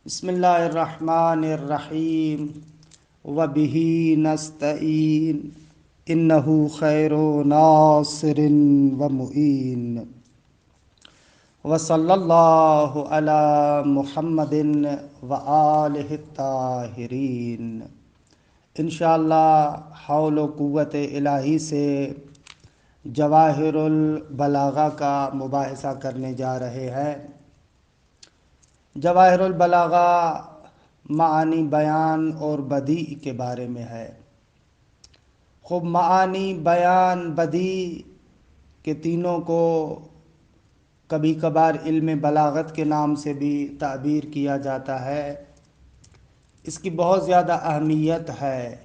بسم اللہ الرحمن الرحیم وبہ نستعین انہ خیر ناصر ومعین وصلی اللہ علی محمد وآلہ الطاہرین۔ انشاءاللہ حول و قوت الہی سے جواہر البلاغہ کا مباحثہ کرنے جا رہے ہیں۔ جواہر البلاغہ معانی بیان اور بدیع کے بارے میں ہے۔ خوب معانی بیان بدیع کے تینوں کو کبھی کبھار علم بلاغت کے نام سے بھی تعبیر کیا جاتا ہے۔ اس کی بہت زیادہ اہمیت ہے،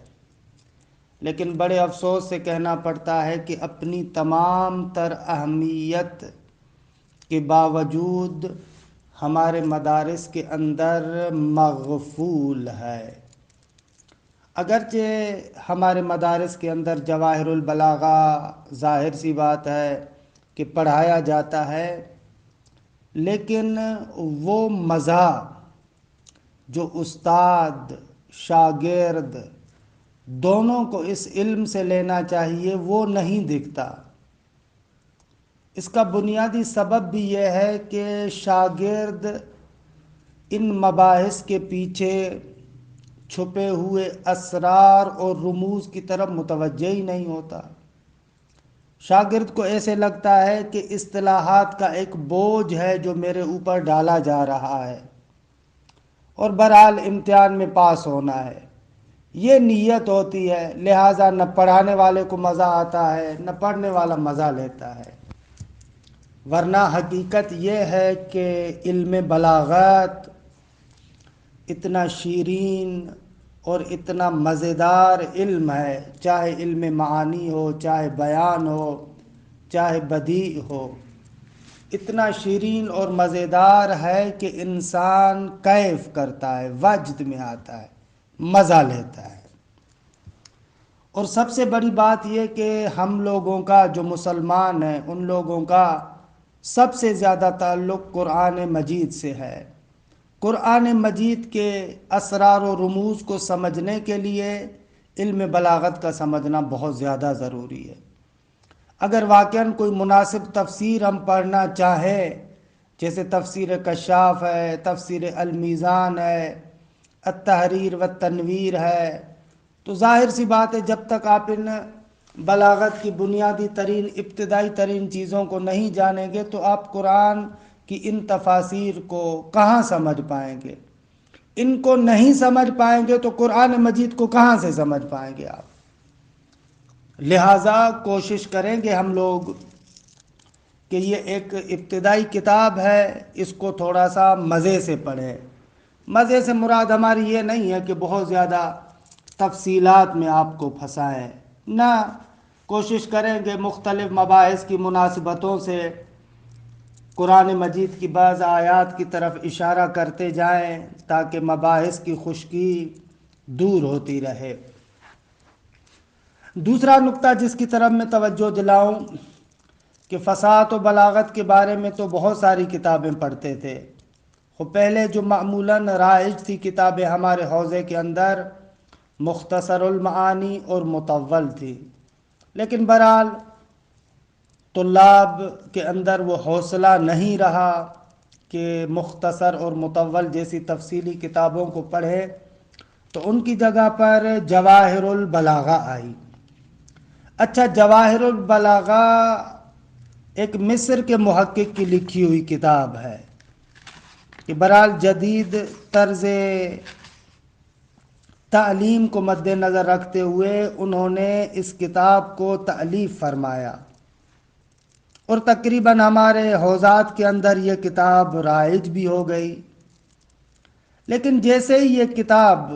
لیکن بڑے افسوس سے کہنا پڑتا ہے کہ اپنی تمام تر اہمیت کے باوجود ہمارے مدارس کے اندر مغفول ہے۔ اگرچہ ہمارے مدارس کے اندر جواہر البلاغہ ظاہر سی بات ہے کہ پڑھایا جاتا ہے، لیکن وہ مزہ جو استاد شاگرد دونوں کو اس علم سے لینا چاہیے وہ نہیں دکھتا۔ اس کا بنیادی سبب بھی یہ ہے کہ شاگرد ان مباحث کے پیچھے چھپے ہوئے اسرار اور رموز کی طرف متوجہ ہی نہیں ہوتا۔ شاگرد کو ایسے لگتا ہے کہ اصطلاحات کا ایک بوجھ ہے جو میرے اوپر ڈالا جا رہا ہے، اور بہرحال امتحان میں پاس ہونا ہے، یہ نیت ہوتی ہے، لہٰذا نہ پڑھانے والے کو مزہ آتا ہے نہ پڑھنے والا مزہ لیتا ہے۔ ورنہ حقیقت یہ ہے کہ علم بلاغت اتنا شیرین اور اتنا مزیدار علم ہے، چاہے علم معانی ہو، چاہے بیان ہو، چاہے بدیع ہو، اتنا شیرین اور مزیدار ہے کہ انسان کیف کرتا ہے، وجد میں آتا ہے، مزہ لیتا ہے۔ اور سب سے بڑی بات یہ کہ ہم لوگوں کا جو مسلمان ہیں ان لوگوں کا سب سے زیادہ تعلق قرآن مجید سے ہے۔ قرآن مجید کے اسرار و رموز کو سمجھنے کے لیے علم بلاغت کا سمجھنا بہت زیادہ ضروری ہے۔ اگر واقعاً کوئی مناسب تفسیر ہم پڑھنا چاہیں، جیسے تفسیر کشاف ہے، تفسیر المیزان ہے، التحریر والتنویر ہے، تو ظاہر سی بات ہے جب تک آپ ان بلاغت کی بنیادی ترین ابتدائی ترین چیزوں کو نہیں جانیں گے تو آپ قرآن کی ان تفاسیر کو کہاں سمجھ پائیں گے؟ ان کو نہیں سمجھ پائیں گے تو قرآن مجید کو کہاں سے سمجھ پائیں گے آپ؟ لہٰذا کوشش کریں گے ہم لوگ کہ یہ ایک ابتدائی کتاب ہے، اس کو تھوڑا سا مزے سے پڑھیں۔ مزے سے مراد ہماری یہ نہیں ہے کہ بہت زیادہ تفصیلات میں آپ کو پھنسائیں، نہ، کوشش کریں گے مختلف مباحث کی مناسبتوں سے قرآن مجید کی بعض آیات کی طرف اشارہ کرتے جائیں تاکہ مباحث کی خشکی دور ہوتی رہے۔ دوسرا نقطہ جس کی طرف میں توجہ دلاؤں کہ فصاحت و بلاغت کے بارے میں تو بہت ساری کتابیں پڑھتے تھے۔ پہلے جو معمولاً رائج تھی کتابیں ہمارے حوزے کے اندر مختصر المعانی اور مطول تھی، لیکن بہرحال طلاب کے اندر وہ حوصلہ نہیں رہا کہ مختصر اور مطول جیسی تفصیلی کتابوں کو پڑھے، تو ان کی جگہ پر جواہر البلاغہ آئی۔ اچھا، جواہر البلاغہ ایک مصر کے محقق کی لکھی ہوئی کتاب ہے کہ بہرحال جدید طرز تعلیم کو مد نظر رکھتے ہوئے انہوں نے اس کتاب کو تألیف فرمایا، اور تقریباً ہمارے حوزات کے اندر یہ کتاب رائج بھی ہو گئی۔ لیکن جیسے ہی یہ کتاب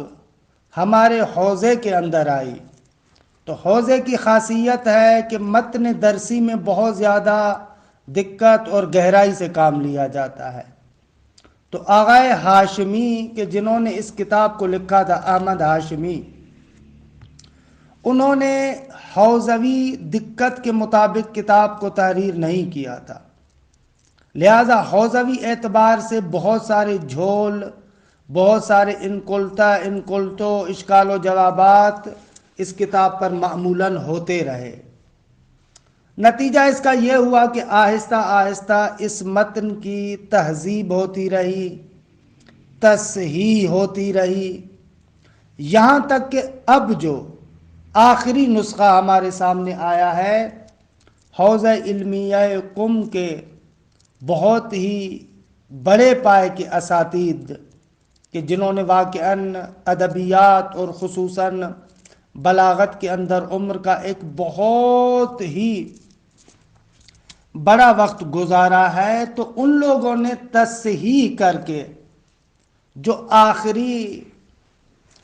ہمارے حوزے کے اندر آئی تو حوزے کی خاصیت ہے کہ متن درسی میں بہت زیادہ دقت اور گہرائی سے کام لیا جاتا ہے۔ تو آغائے ہاشمی کہ جنہوں نے اس کتاب کو لکھا تھا، احمد ہاشمی، انہوں نے حوزوی دقت کے مطابق کتاب کو تحریر نہیں کیا تھا، لہذا حوزوی اعتبار سے بہت سارے جھول، بہت سارے انکلتو اشکال و جوابات اس کتاب پر معمولاً ہوتے رہے۔ نتیجہ اس کا یہ ہوا کہ آہستہ آہستہ اس متن کی تہذیب ہوتی رہی، تصحیح ہوتی رہی، یہاں تک کہ اب جو آخری نسخہ ہمارے سامنے آیا ہے، حوزہ علمیہ قم کے بہت ہی بڑے پائے کے اساتید کہ جنہوں نے واقعاً ادبیات اور خصوصاً بلاغت کے اندر عمر کا ایک بہت ہی بڑا وقت گزارا ہے، تو ان لوگوں نے تصحیح کر کے جو آخری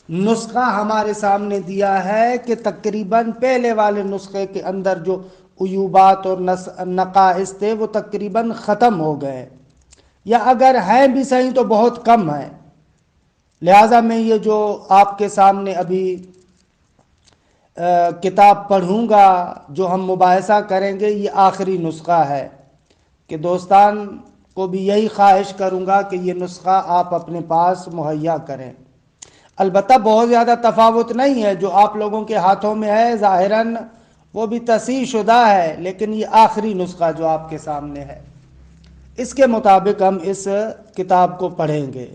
نسخہ ہمارے سامنے دیا ہے کہ تقریباً پہلے والے نسخے کے اندر جو عیوبات اور نقائص تھے وہ تقریباً ختم ہو گئے، یا اگر ہیں بھی صحیح تو بہت کم ہیں۔ لہٰذا میں یہ جو آپ کے سامنے ابھی کتاب پڑھوں گا، جو ہم مباحثہ کریں گے، یہ آخری نسخہ ہے کہ دوستان کو بھی یہی خواہش کروں گا کہ یہ نسخہ آپ اپنے پاس مہیا کریں۔ البتہ بہت زیادہ تفاوت نہیں ہے، جو آپ لوگوں کے ہاتھوں میں ہے ظاہراً وہ بھی تصحیح شدہ ہے، لیکن یہ آخری نسخہ جو آپ کے سامنے ہے اس کے مطابق ہم اس کتاب کو پڑھیں گے۔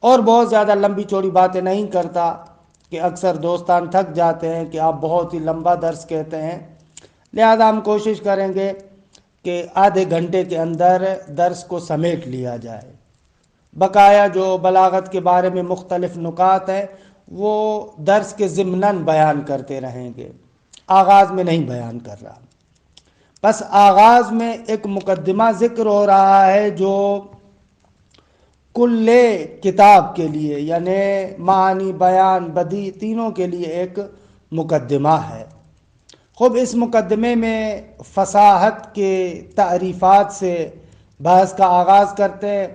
اور بہت زیادہ لمبی چوڑی باتیں نہیں کرتا کہ اکثر دوستان تھک جاتے ہیں کہ آپ بہت ہی لمبا درس کہتے ہیں، لہذا ہم کوشش کریں گے کہ آدھے گھنٹے کے اندر درس کو سمیٹ لیا جائے۔ بقایا جو بلاغت کے بارے میں مختلف نکات ہیں وہ درس کے ضمناً بیان کرتے رہیں گے، آغاز میں نہیں بیان کر رہا۔ بس آغاز میں ایک مقدمہ ذکر ہو رہا ہے جو کل کتاب کے لیے، یعنی معنی، بیان، بدیع تینوں کے لیے ایک مقدمہ ہے۔ خوب اس مقدمے میں فصاحت کے تعریفات سے بحث کا آغاز کرتے ہیں،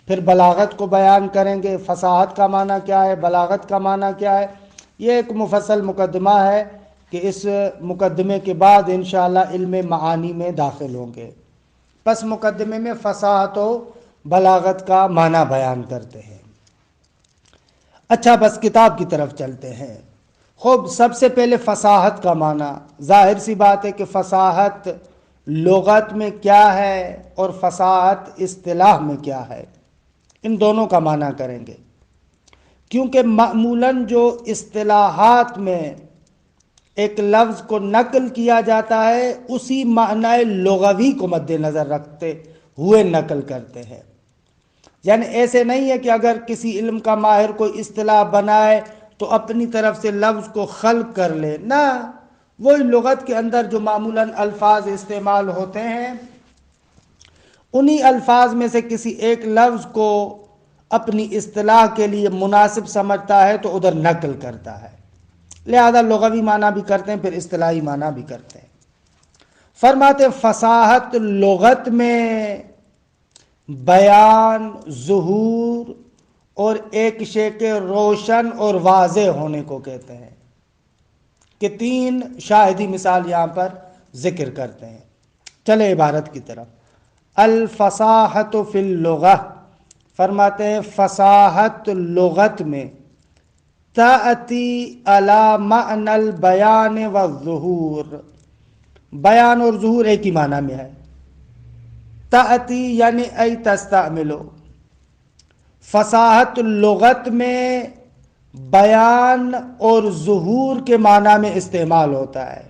پھر بلاغت کو بیان کریں گے، فصاحت کا معنی کیا ہے، بلاغت کا معنی کیا ہے۔ یہ ایک مفصل مقدمہ ہے کہ اس مقدمے کے بعد انشاءاللہ علم معانی میں داخل ہوں گے۔ پس مقدمے میں فصاحت و بلاغت کا معنی بیان کرتے ہیں۔ اچھا، بس کتاب کی طرف چلتے ہیں۔ خوب سب سے پہلے فصاحت کا معنی، ظاہر سی بات ہے کہ فصاحت لغت میں کیا ہے اور فصاحت اصطلاح میں کیا ہے، ان دونوں کا معنی کریں گے، کیونکہ معمولاً جو اصطلاحات میں ایک لفظ کو نقل کیا جاتا ہے اسی معنی لغوی کو مد نظر رکھتے ہوئے نقل کرتے ہیں۔ یعنی ایسے نہیں ہے کہ اگر کسی علم کا ماہر کوئی اصطلاح بنائے تو اپنی طرف سے لفظ کو خلق کر لے، نہ، وہی لغت کے اندر جو معمولاً الفاظ استعمال ہوتے ہیں انہی الفاظ میں سے کسی ایک لفظ کو اپنی اصطلاح کے لیے مناسب سمجھتا ہے تو ادھر نقل کرتا ہے، لہذا لغوی معنی بھی کرتے ہیں، پھر اصطلاحی معنی بھی کرتے ہیں۔ فرماتے فصاحت لغت میں بیان، ظہور اور ایک شے کے روشن اور واضح ہونے کو کہتے ہیں، کہ تین شاہدی مثال یہاں پر ذکر کرتے ہیں۔ چلے عبارت کی طرف۔ الفصاحت فی اللغہ، فرماتے ہیں فصاحت لغت میں تأتی علی معنی البیان والظہور، بیان اور ظہور ایک ہی معنی میں ہے۔ تأتی یعنی ای تستعملو، فصاحت لغت میں بیان اور ظہور کے معنی میں استعمال ہوتا ہے۔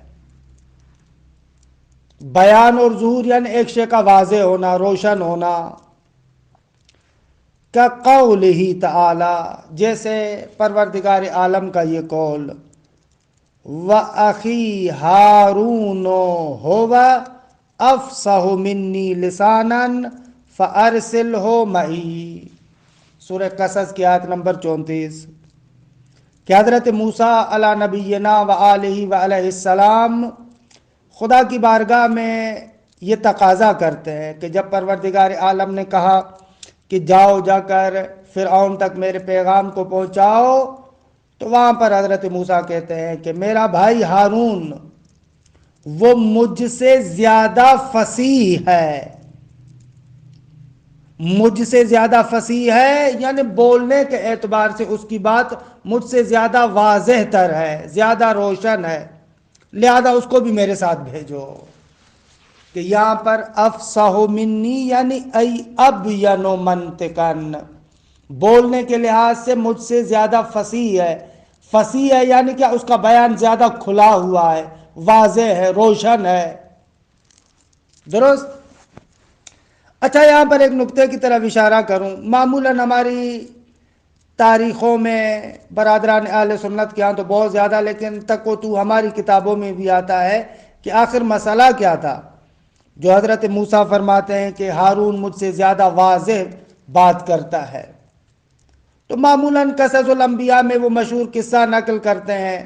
بیان اور ظہور یعنی ایک شے کا واضح ہونا، روشن ہونا، کا قولہ تعالی، جیسے پروردگار عالم کا یہ قول، وَأَخِي هَارُونُ هُوَ أَفْصَحُ مِنِّي لِسَانًا فَأَرْسِلْهُ مَعِي، سورہ قصص کی آیت نمبر 34، کہ حضرت موسیٰ علی نبینا وآلہ وعلیہ السلام خدا کی بارگاہ میں یہ تقاضا کرتے ہیں کہ جب پروردگار عالم نے کہا کہ جاؤ جا کر فرعون تک میرے پیغام کو پہنچاؤ، تو وہاں پر حضرت موسیٰ کہتے ہیں کہ میرا بھائی ہارون وہ مجھ سے زیادہ فصیح ہے، مجھ سے زیادہ فصیح ہے، یعنی بولنے کے اعتبار سے اس کی بات مجھ سے زیادہ واضح تر ہے، زیادہ روشن ہے، لہذا اس کو بھی میرے ساتھ بھیجو۔ کہ یہاں پر افصح منی یعنی ای ابین منطقاً، بولنے کے لحاظ سے مجھ سے زیادہ فصیح ہے۔ فصیح ہے یعنی کیا؟ اس کا بیان زیادہ کھلا ہوا ہے، واضح ہے، روشن ہے۔ درست؟ اچھا، یہاں پر ایک نقطے کی طرف اشارہ کروں۔ معمولاً ہماری تاریخوں میں برادران اہل سنت کے ہاں تو بہت زیادہ، لیکن تک و تو ہماری کتابوں میں بھی آتا ہے کہ آخر مسئلہ کیا تھا جو حضرت موسیٰ فرماتے ہیں کہ ہارون مجھ سے زیادہ واضح بات کرتا ہے۔ تو معمولاً قصص الانبیاء میں وہ مشہور قصہ نقل کرتے ہیں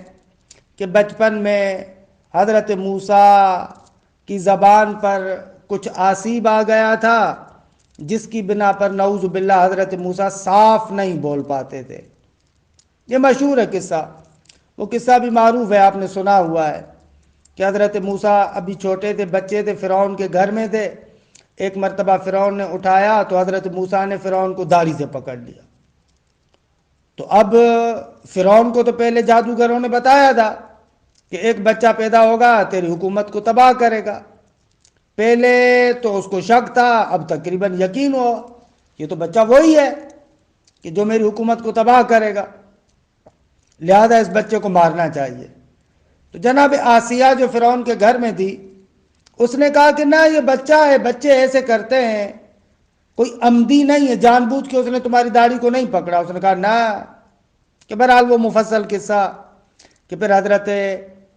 کہ بچپن میں حضرت موسیٰ کی زبان پر کچھ آسیب آ گیا تھا، جس کی بنا پر نعوذ باللہ حضرت موسیٰ صاف نہیں بول پاتے تھے۔ یہ مشہور ہے قصہ، وہ قصہ بھی معروف ہے، آپ نے سنا ہوا ہے کہ حضرت موسیٰ ابھی چھوٹے تھے، بچے تھے، فرعون کے گھر میں تھے۔ ایک مرتبہ فرعون نے اٹھایا تو حضرت موسیٰ نے فرعون کو داڑھی سے پکڑ لیا۔ تو اب فرعون کو تو پہلے جادوگروں نے بتایا تھا کہ ایک بچہ پیدا ہوگا تیری حکومت کو تباہ کرے گا۔ پہلے تو اس کو شک تھا، اب تقریباً یقین ہو یہ تو بچہ وہی ہے کہ جو میری حکومت کو تباہ کرے گا، لہذا اس بچے کو مارنا چاہیے۔ تو جناب آسیہ جو فرعون کے گھر میں تھی، اس نے کہا کہ نہ، یہ بچہ ہے، بچے ایسے کرتے ہیں، کوئی عمدی نہیں ہے، جان بوجھ کے اس نے تمہاری داڑھی کو نہیں پکڑا۔ اس نے کہا نہ، کہ بہرحال وہ مفصل قصہ کہ پھر حضرت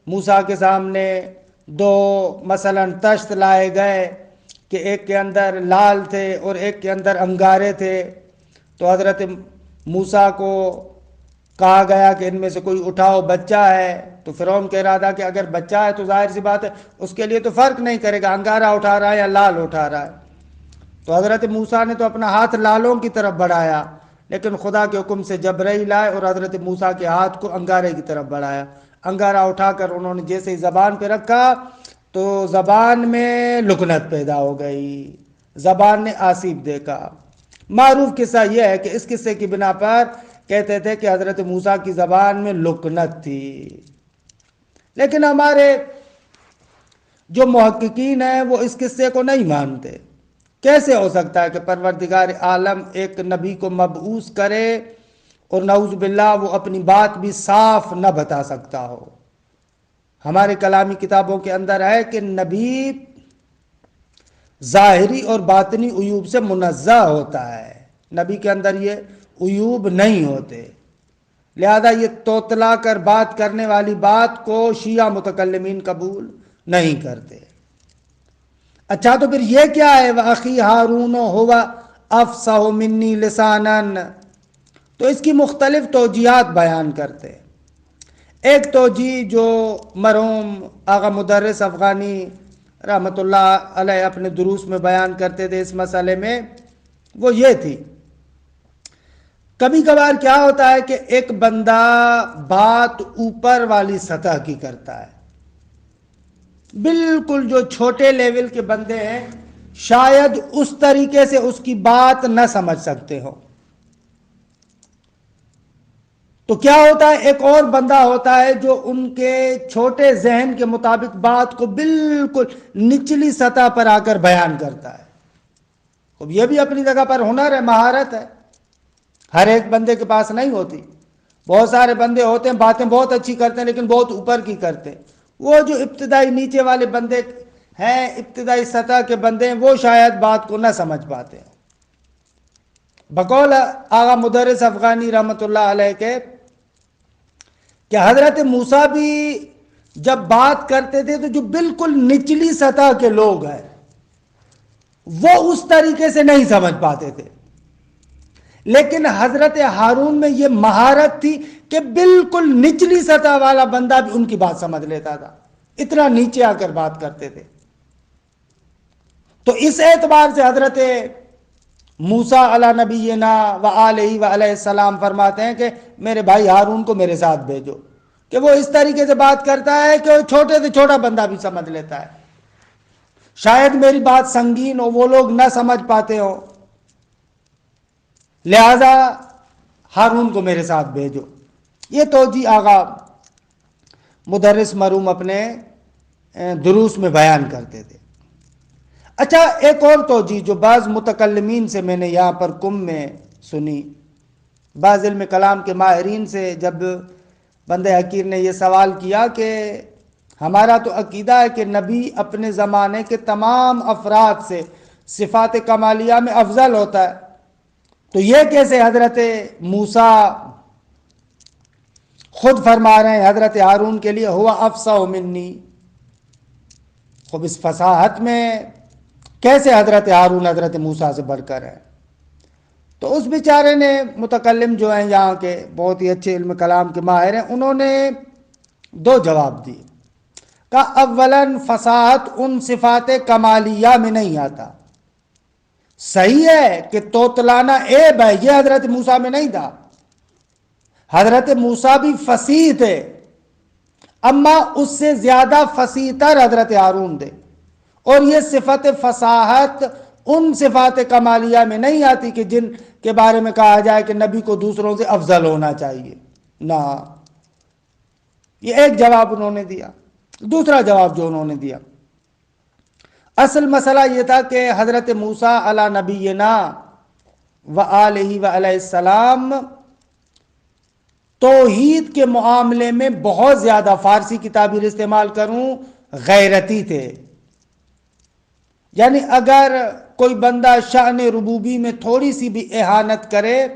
موسیٰ کے سامنے دو مثلاً تشت لائے گئے کہ ایک کے اندر لال تھے اور ایک کے اندر انگارے تھے۔ تو حضرت موسیٰ کو کہا گیا کہ ان میں سے کوئی اٹھاؤ، بچہ ہے۔ تو فرعون کہہ رہا تھا کہ اگر بچہ ہے تو ظاہر سی بات ہے اس کے لیے تو فرق نہیں کرے گا انگارہ اٹھا رہا ہے یا لال اٹھا رہا ہے۔ تو حضرت موسیٰ نے تو اپنا ہاتھ لالوں کی طرف بڑھایا، لیکن خدا کے حکم سے جبرائیل آئے اور حضرت موسیٰ کے ہاتھ کو انگارے کی طرف بڑھایا۔ انگارہ اٹھا کر انہوں نے جیسے ہی زبان پہ رکھا تو زبان میں لکنت پیدا ہو گئی، زبان نے آسیب دیکھا۔ معروف قصہ یہ ہے کہ اس قصے کی بنا پر کہتے تھے کہ حضرت موسیٰ کی زبان میں لکنت تھی۔ لیکن ہمارے جو محققین ہیں وہ اس قصے کو نہیں مانتے۔ کیسے ہو سکتا ہے کہ پروردگار عالم ایک نبی کو مبعوث کرے اور نعوذ باللہ وہ اپنی بات بھی صاف نہ بتا سکتا ہو؟ ہمارے کلامی کتابوں کے اندر ہے کہ نبی ظاہری اور باطنی عیوب سے منزہ ہوتا ہے، نبی کے اندر یہ عیوب نہیں ہوتے، لہذا یہ توتلا کر بات کرنے والی بات کو شیعہ متکلمین قبول نہیں کرتے۔ اچھا، تو پھر یہ کیا ہے وَأَخِي هَارُونُ هُوَ أَفْصَحُ مِنِّي لِسَانًا؟ تو اس کی مختلف توجیہات بیان کرتے ہیں۔ ایک توجیہ جو مرحوم آغا مدرس افغانی رحمۃ اللہ علیہ اپنے دروس میں بیان کرتے تھے اس مسئلے میں، وہ یہ تھی، کبھی کبھار کیا ہوتا ہے کہ ایک بندہ بات اوپر والی سطح کی کرتا ہے، بالکل جو چھوٹے لیول کے بندے ہیں شاید اس طریقے سے اس کی بات نہ سمجھ سکتے ہو۔ تو کیا ہوتا ہے، ایک اور بندہ ہوتا ہے جو ان کے چھوٹے ذہن کے مطابق بات کو بالکل نچلی سطح پر آ کر بیان کرتا ہے۔ اب یہ بھی اپنی جگہ پر ہنر ہے، مہارت ہے، ہر ایک بندے کے پاس نہیں ہوتی۔ بہت سارے بندے ہوتے ہیں باتیں بہت اچھی کرتے ہیں لیکن بہت اوپر کی کرتے ہیں۔ وہ جو ابتدائی نیچے والے بندے ہیں، ابتدائی سطح کے بندے ہیں، وہ شاید بات کو نہ سمجھ پاتے ہیں۔ بقول آغا مدرس افغانی رحمۃ اللہ علیہ کے کہ حضرت موسیٰ بھی جب بات کرتے تھے تو جو بالکل نچلی سطح کے لوگ ہیں وہ اس طریقے سے نہیں سمجھ پاتے تھے، لیکن حضرت ہارون میں یہ مہارت تھی کہ بالکل نچلی سطح والا بندہ بھی ان کی بات سمجھ لیتا تھا، اتنا نیچے آ کر بات کرتے تھے۔ تو اس اعتبار سے حضرت موسیٰ علیہ نبینا وآلہ وعلیہ السلام فرماتے ہیں کہ میرے بھائی ہارون کو میرے ساتھ بھیجو، کہ وہ اس طریقے سے بات کرتا ہے کہ وہ چھوٹے سے چھوٹا بندہ بھی سمجھ لیتا ہے۔ شاید میری بات سنگین ہو، وہ لوگ نہ سمجھ پاتے ہو، لہذا ہارون کو میرے ساتھ بھیجو۔ یہ توجیہ آغا مدرس مرحوم اپنے دروس میں بیان کرتے تھے۔ اچھا، ایک اور توجیہ جو بعض متکلمین سے میں نے یہاں پر کم میں سنی، بعض علم کلام کے ماہرین سے، جب بندہ حقیر نے یہ سوال کیا کہ ہمارا تو عقیدہ ہے کہ نبی اپنے زمانے کے تمام افراد سے صفات کمالیہ میں افضل ہوتا ہے، تو یہ کیسے حضرت موسیٰ خود فرما رہے ہیں حضرت ہارون کے لیے ہوا افصح منی؟ خب اس فصاحت میں کیسے حضرت ہارون حضرت موسیٰ سے بڑھ کر ہے؟ تو اس بیچارے نے، متکلم جو ہیں یہاں کے بہت ہی اچھے علم کلام کے ماہر ہیں، انہوں نے دو جواب دیے۔ کہا اولاً فصاحت ان صفات کمالیہ میں نہیں آتا، صحیح ہے کہ توتلانا عیب ہے، یہ حضرت موسیٰ میں نہیں تھا، حضرت موسیٰ بھی فصیح تھے، اما اس سے زیادہ فصیح تر حضرت ہارون تھے، اور یہ صفت فصاحت ان صفات کمالیہ میں نہیں آتی کہ جن کے بارے میں کہا جائے کہ نبی کو دوسروں سے افضل ہونا چاہیے، نہ۔ یہ ایک جواب انہوں نے دیا۔ دوسرا جواب جو انہوں نے دیا، اصل مسئلہ یہ تھا کہ حضرت موسیٰ علی نبینا و آلہ و علیہ السلام توحید کے معاملے میں بہت زیادہ، فارسی کی تعبیر استعمال کروں، غیرتی تھے۔ یعنی اگر کوئی بندہ شأن ربوبی میں تھوڑی سی بھی اہانت کرے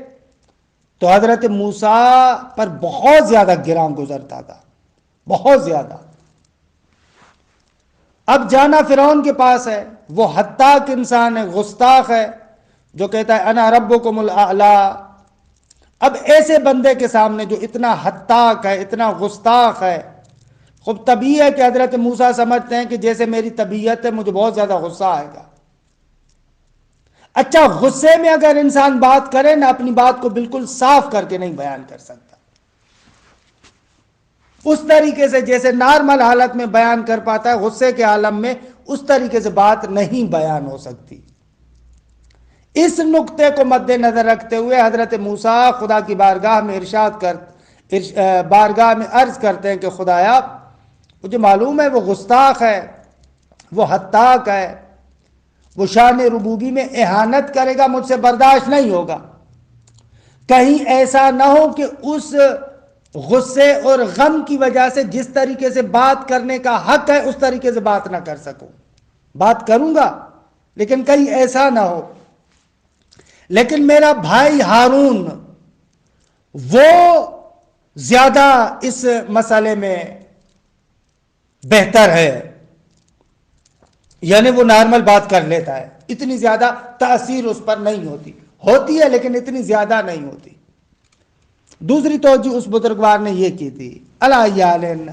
تو حضرت موسیٰ پر بہت زیادہ گراں گزرتا تھا، بہت زیادہ۔ اب جانا فرعون کے پاس ہے، وہ ہتاک انسان ہے، گستاخ ہے، جو کہتا ہے انا ربکم الاعلی۔ اب ایسے بندے کے سامنے جو اتنا ہتاک ہے، اتنا گستاخ ہے، خب طبیعی ہے کہ حضرت موسیٰ سمجھتے ہیں کہ جیسے میری طبیعت ہے، مجھے بہت زیادہ غصہ آئے گا۔ اچھا، غصے میں اگر انسان بات کرے نا، اپنی بات کو بالکل صاف کر کے نہیں بیان کر سکتا، اس طریقے سے جیسے نارمل حالت میں بیان کر پاتا ہے، غصے کے عالم میں اس طریقے سے بات نہیں بیان ہو سکتی۔ اس نقطے کو مد نظر رکھتے ہوئے حضرت موسیٰ خدا کی بارگاہ میں بارگاہ میں عرض کرتے ہیں کہ خدایا، مجھے معلوم ہے وہ گستاخ ہے، وہ ہتاک ہے، وہ شان ربوبی میں اہانت کرے گا، مجھ سے برداشت نہیں ہوگا۔ کہیں ایسا نہ ہو کہ اس غصے اور غم کی وجہ سے جس طریقے سے بات کرنے کا حق ہے اس طریقے سے بات نہ کر سکوں۔ بات کروں گا لیکن کہیں ایسا نہ ہو۔ لیکن میرا بھائی ہارون وہ زیادہ اس مسئلے میں بہتر ہے، یعنی وہ نارمل بات کر لیتا ہے، اتنی زیادہ تاثیر اس پر نہیں ہوتی ہے لیکن اتنی زیادہ نہیں ہوتی۔ دوسری توجہ اس بزرگوار نے یہ کی تھی، الایالن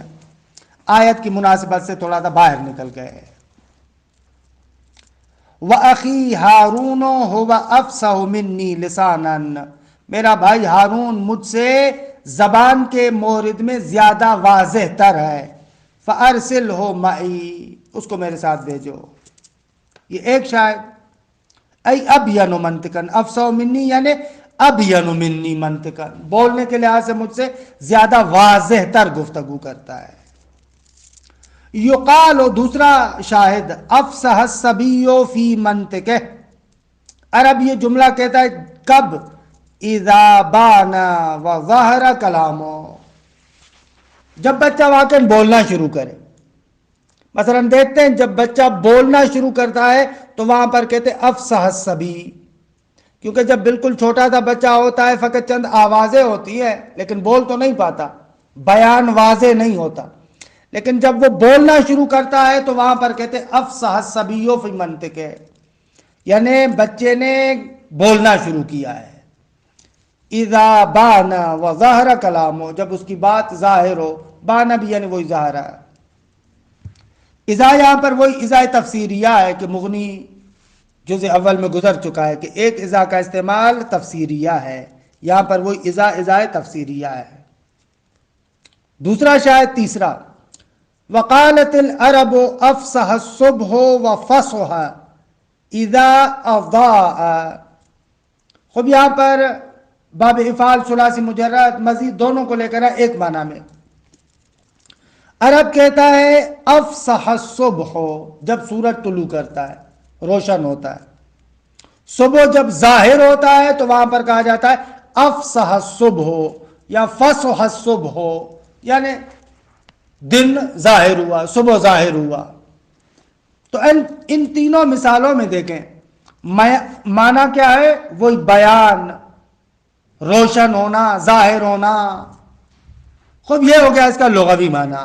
آیت کی مناسبت سے تھوڑا سا باہر نکل گئے، وَأَخِي هَارُونُ هُوَ أَفْصَحُ مِنِّي لِسَانًا، میرا بھائی ہارون مجھ سے زبان کے مورد میں زیادہ واضح تر ہے، فَأَرْسِلْهُ مَعِي، اس کو میرے ساتھ بھیجو۔ یہ ایک شاید ای ابین منطقاً، افصح منی یعنی ابین منی منطقاً، بولنے کے لحاظ سے مجھ سے زیادہ واضح تر گفتگو کرتا ہے۔ یقال، دوسرا شاہد، افصح الصبی فی منطقہ، عرب یہ جملہ کہتا ہے کب؟ اذا بان وظہر کلامہ، جب بچہ واقعی بولنا شروع کرے۔ مثلا دیکھتے ہیں جب بچہ بولنا شروع کرتا ہے تو وہاں پر کہتے ہیں افصح الصبی، کیونکہ جب بالکل چھوٹا سا بچہ ہوتا ہے فقط چند آوازیں ہوتی ہیں لیکن بول تو نہیں پاتا، بیان واضح نہیں ہوتا، لیکن جب وہ بولنا شروع کرتا ہے تو وہاں پر کہتے ہیں افصح الصبی فی منطقہ، یعنی بچے نے بولنا شروع کیا ہے۔ اذا بان وظہر کلامہ، جب اس کی بات ظاہر ہو، بانا بھی یعنی وہی ظاہر ہے۔ اذا یہاں پر وہی اذا تفسیریہ ہے کہ مغنی جزء اول میں گزر چکا ہے کہ ایک اذا کا استعمال تفسیریہ ہے، یہاں پر وہی اذا تفسیریہ ہے۔ دوسرا شاید تیسرا، وقالت العرب افصح الصبح وفصح اذا اضاء، خب یہاں پر باب افعال ثلاثی مجرد مزید دونوں کو لے کر ایک معنی میں. عرب کہتا ہے افصح الصبح، جب سورج طلوع کرتا ہے، روشن ہوتا ہے. صبح جب ظاہر ہوتا ہے تو وہاں پر کہا جاتا ہے افصح الصبح یا فصح الصبح، یعنی دن ظاہر ہوا، صبح ظاہر ہوا. تو ان تینوں مثالوں میں دیکھیں معنی کیا ہے؟ وہی بیان، روشن ہونا، ظاہر ہونا. خب یہ ہو گیا اس کا لغوی معنی.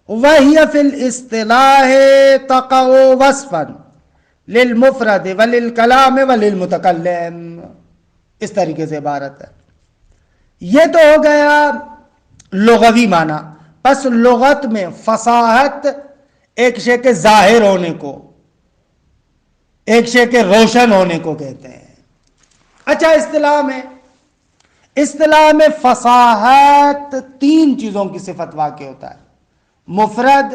وَهِيَ فِي الْإِصْطِلَاحِ تَقَعُ وَصْفًا لِلْمُفْرَدِ وَلِلْكَلَامِ وَلِلْمُتَكَلِّمِ، اس طریقے سے عبارت ہے. یہ تو ہو گیا لغوی معنی. پس لغت میں فصاحت ایک شے کے ظاہر ہونے کو، ایک شے کے روشن ہونے کو کہتے ہیں. اچھا اصطلاح میں فصاحت تین چیزوں کی صفت واقع ہوتا ہے: مفرد،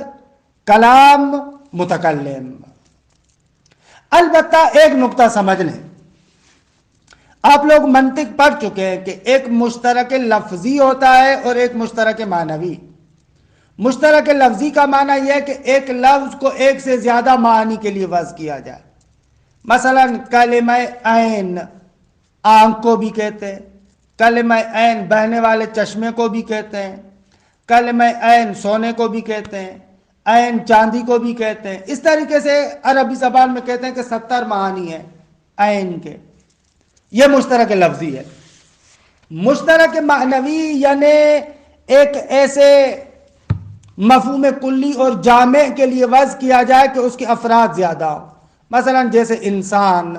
کلام، متکلم. البتہ ایک نقطہ سمجھ لیں، آپ لوگ منطق پڑھ چکے ہیں کہ ایک مشترک لفظی ہوتا ہے اور ایک مشترک معنوی. مشترک لفظی کا معنی یہ ہے کہ ایک لفظ کو ایک سے زیادہ معنی کے لیے وضع کیا جائے. مثلا کلمہ عین، آنکھ کو بھی کہتے ہیں. کلمہ عین بہنے والے چشمے کو بھی کہتے ہیں. کلمہ عین سونے کو بھی کہتے ہیں. عین چاندی کو بھی کہتے ہیں. اس طریقے سے عربی زبان میں کہتے ہیں کہ 70 معانی ہیں عین کے. یہ مشترک لفظی ہے. مشترک معنوی یعنی ایک ایسے مفہوم کلی اور جامع کے لیے وضع کیا جائے کہ اس کے افراد زیادہ ہوں. مثلا جیسے انسان،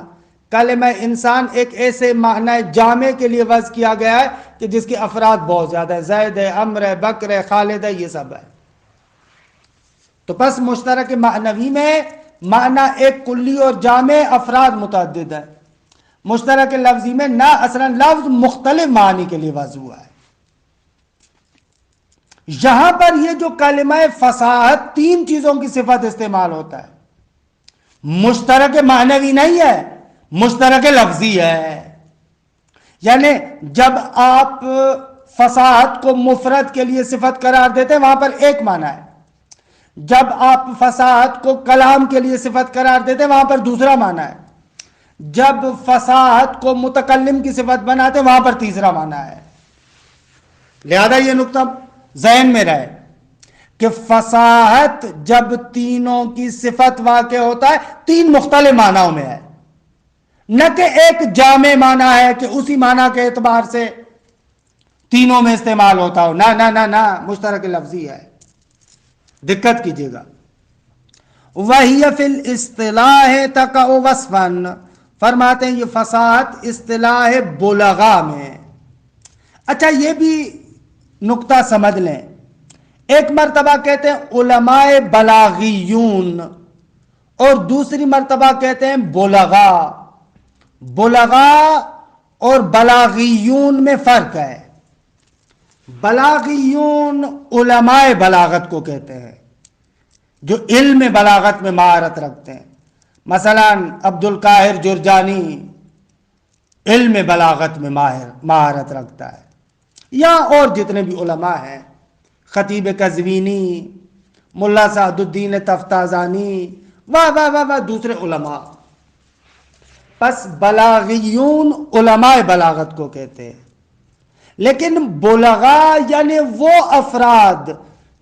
کلمہ انسان ایک ایسے معنی جامع کے لیے وضع کیا گیا ہے کہ جس کے افراد بہت زیادہ ہے، زید ہے، عمر ہے، بکر ہے، خالد ہے، یہ سب ہے. تو پس مشترک معنوی میں معنی ایک کلی اور جامع، افراد متعدد ہے. مشترک لفظی میں نہ اصلا لفظ مختلف معنی کے لیے وضع ہوا ہے. یہاں پر یہ جو کلمہ فصاحت تین چیزوں کی صفت استعمال ہوتا ہے، مشترک معنوی نہیں ہے، مشترک لفظی ہے. یعنی جب آپ فصاحت کو مفرد کے لیے صفت قرار دیتے ہیں وہاں پر ایک معنی ہے. جب آپ فصاحت کو کلام کے لیے صفت قرار دیتے ہیں وہاں پر دوسرا معنی ہے. جب فصاحت کو متکلم کی صفت بناتے ہیں وہاں پر تیسرا معنی ہے. لہذا یہ نقطہ ذہن میں رہے کہ فصاحت جب تینوں کی صفت واقع ہوتا ہے تین مختلف معنیوں میں ہے، نہ کہ ایک جامع معنی ہے کہ اسی معنی کے اعتبار سے تینوں میں استعمال ہوتا ہو. نہ نہ نہ نہ، مشترک لفظی ہے. دقت کیجیے گا. وَهِيَ فِي الْإِصْطِلَاحِ تَقَعُ وَصْفًا، فرماتے ہیں یہ فصاحت اصطلاح بلغا میں. اچھا یہ بھی نقطہ سمجھ لیں، ایک مرتبہ کہتے ہیں علماء بلاغیون اور دوسری مرتبہ کہتے ہیں بلغا. بلغا اور بلاغیون میں فرق ہے. بلاغیون علماء بلاغت کو کہتے ہیں جو علم بلاغت میں مہارت رکھتے ہیں. مثلا عبد القاہر جرجانی علم بلاغت میں مہارت رکھتا ہے، یا اور جتنے بھی علماء ہیں، خطیب قزوینی، ملا سعد الدین تفتازانی، واہ واہ واہ واہ دوسرے علماء. پس بلاغیون علماء بلاغت کو کہتے ہیں. لیکن بلغا یعنی وہ افراد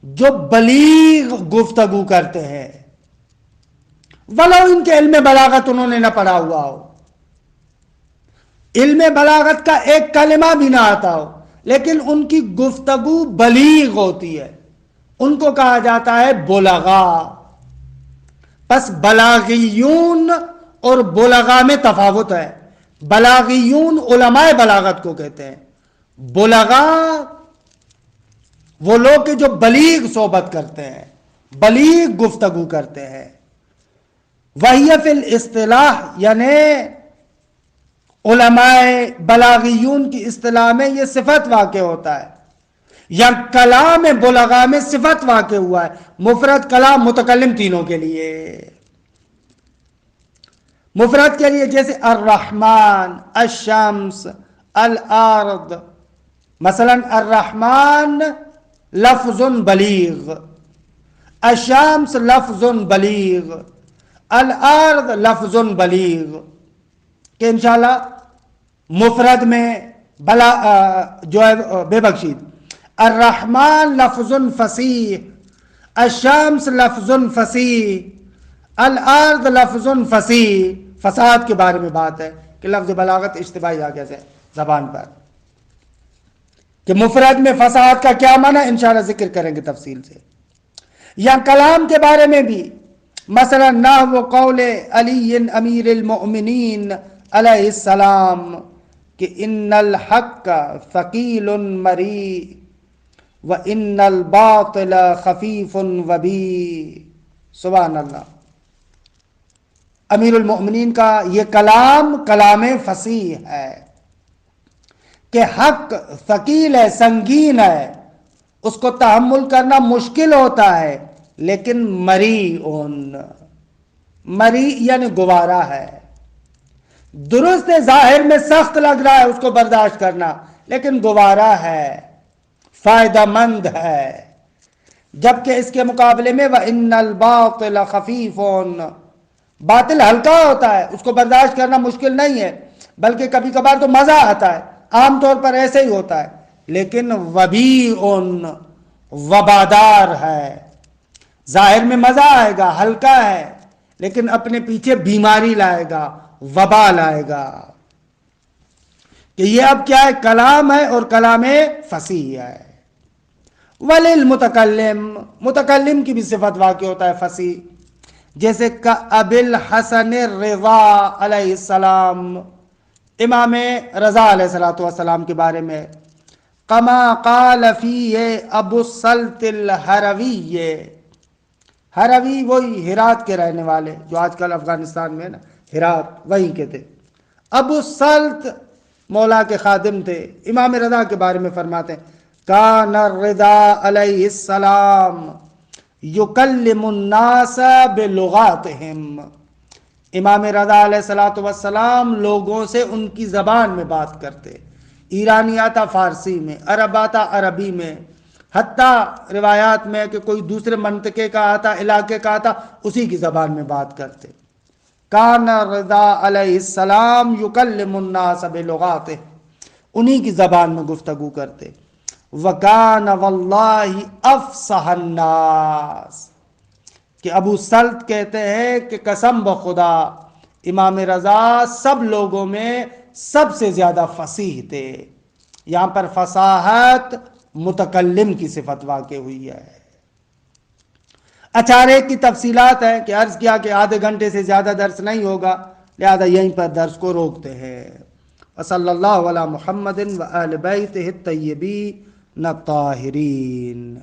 جو بلیغ گفتگو کرتے ہیں، ولو ان کے علم بلاغت انہوں نے نہ پڑھا ہوا ہو، علم بلاغت کا ایک کلمہ بھی نہ آتا ہو، لیکن ان کی گفتگو بلیغ ہوتی ہے، ان کو کہا جاتا ہے بلغا. پس بلاغیون اور بلغا میں تفاوت ہے. بلاغیون علماء بلاغت کو کہتے ہیں، بلغا وہ لوگ جو بلیغ صحبت کرتے ہیں، بلیغ گفتگو کرتے ہیں. وَهِيَ فِي الْإِصْطِلَاحِ یعنی علماء بلاغیون کی اصطلاح میں یہ صفت واقع ہوتا ہے، یا کلام بلغا میں صفت واقع ہوا ہے، مفرد، کلام، متکلم تینوں کے لیے. مفرد کے لیے جیسے الرحمن، الشمس، الارض، مثلا الرحمن لفظ بلیغ، الشمس لفظ بلیغ، الارض لفظ بلیغ، کہ انشاءاللہ مفرد میں بلا جو ہے بے بخشید. الرحمن لفظ فصیح، الشمس لفظ فصیح، الارض لفظ فصیح. فصاحت کے بارے میں بات ہے کہ لفظ بلاغت اشتباہی آ گیا ہے زبان پر، کہ مفرد میں فصاحت کا کیا معنی انشاءاللہ ذکر کریں گے تفصیل سے. یا کلام کے بارے میں بھی، مثلا نحو قول علی امیر المؤمنین علیہ السلام کہ ان الحق ثقیل مریء و ان الباطل خفیف وبی. سبحان اللہ. امیر المؤمنین کا یہ کلام فصیح ہے کہ حق ثقیل ہے، سنگین ہے، اس کو تحمل کرنا مشکل ہوتا ہے، لیکن مری یعنی گوارا ہے. درست ظاہر میں سخت لگ رہا ہے اس کو برداشت کرنا، لیکن گوارا ہے، فائدہ مند ہے. جبکہ اس کے مقابلے میں وَإِنَّ الْبَاطِلَ خَفِيفٌ، باطل ہلکا ہوتا ہے، اس کو برداشت کرنا مشکل نہیں ہے، بلکہ کبھی کبھار تو مزہ آتا ہے، عام طور پر ایسے ہی ہوتا ہے. لیکن وبیء، وبادار ہے. ظاہر میں مزہ آئے گا، ہلکا ہے، لیکن اپنے پیچھے بیماری لائے گا، وبا لائے گا. کہ یہ اب کیا ہے؟ کلام ہے، اور کلام فصیح ہے. وللمتکلم، متکلم کی بھی صفت واقع ہوتا ہے فصیح، جیسے ابی الحسن الرضا علیہ السلام، امام رضا علیہ السلام کے بارے میں، کما قال فیہ ابو السلط الہروی. ہروی وہی ہرات کے رہنے والے جو آج کل افغانستان میں نا، ہرات وہیں کے تھے. ابو السلط مولا کے خادم تھے. امام رضا کے بارے میں فرماتے ہیں کان الرضا علیہ السلام یکلم الناس بلغاتہم. امام رضا علیہ السلام لوگوں سے ان کی زبان میں بات کرتے. ایرانی آتا فارسی میں، عرب آتا عربی میں، حتیٰ روایات میں کہ کوئی دوسرے منطقے کا آتا، علاقے کا آتا، اسی کی زبان میں بات کرتے. کان رضا علیہ السلام یکلم الناس بلغاتہ، انہی کی زبان میں گفتگو کرتے. وکان واللہ افصح الناس، کہ ابو سلط کہتے ہیں کہ قسم بخدا امام رضا سب لوگوں میں سب سے زیادہ فصیح تھے. یہاں پر فصاحت متکلم کی صفت واقع ہوئی ہے. اچھا، ایک کی تفصیلات ہیں کہ عرض کیا کہ آدھے گھنٹے سے زیادہ درس نہیں ہوگا، لہذا یہیں پر درس کو روکتے ہیں. وصلی اللہ علی محمد و آل بیتہ الطیبین الطاہرین.